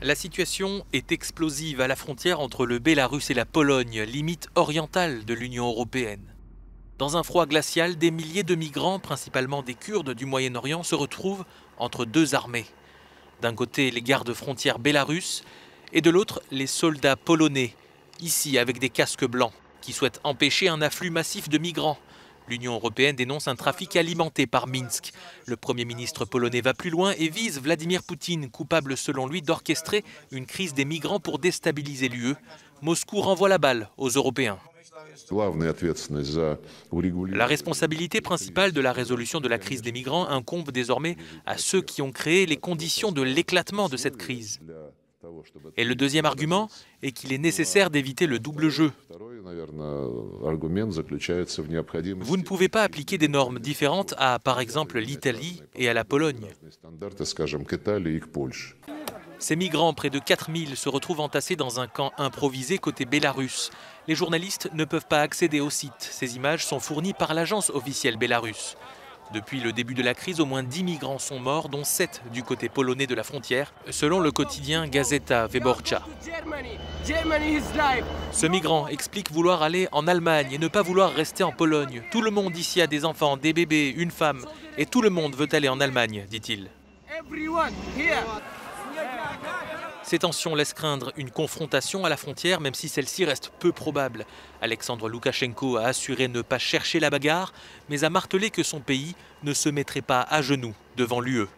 La situation est explosive à la frontière entre le Bélarus et la Pologne, limite orientale de l'Union européenne. Dans un froid glacial, des milliers de migrants, principalement des Kurdes du Moyen-Orient, se retrouvent entre deux armées. D'un côté, les gardes frontières bélarusses et de l'autre, les soldats polonais, ici avec des casques blancs, qui souhaitent empêcher un afflux massif de migrants. L'Union européenne dénonce un trafic alimenté par Minsk. Le Premier ministre polonais va plus loin et vise Vladimir Poutine, coupable selon lui d'orchestrer une crise des migrants pour déstabiliser l'UE. Moscou renvoie la balle aux Européens. La responsabilité principale de la résolution de la crise des migrants incombe désormais à ceux qui ont créé les conditions de l'éclatement de cette crise. Et le deuxième argument est qu'il est nécessaire d'éviter le double jeu. Vous ne pouvez pas appliquer des normes différentes à, par exemple, l'Italie et à la Pologne. Ces migrants, près de 4000, se retrouvent entassés dans un camp improvisé côté bélarus. Les journalistes ne peuvent pas accéder au site. Ces images sont fournies par l'agence officielle bélarusse. Depuis le début de la crise, au moins 10 migrants sont morts, dont 7 du côté polonais de la frontière, selon le quotidien Gazeta Wyborcza. Ce migrant explique vouloir aller en Allemagne et ne pas vouloir rester en Pologne. Tout le monde ici a des enfants, des bébés, une femme, et tout le monde veut aller en Allemagne, dit-il. Ces tensions laissent craindre une confrontation à la frontière, même si celle-ci reste peu probable. Alexandre Loukachenko a assuré ne pas chercher la bagarre, mais a martelé que son pays ne se mettrait pas à genoux devant l'UE.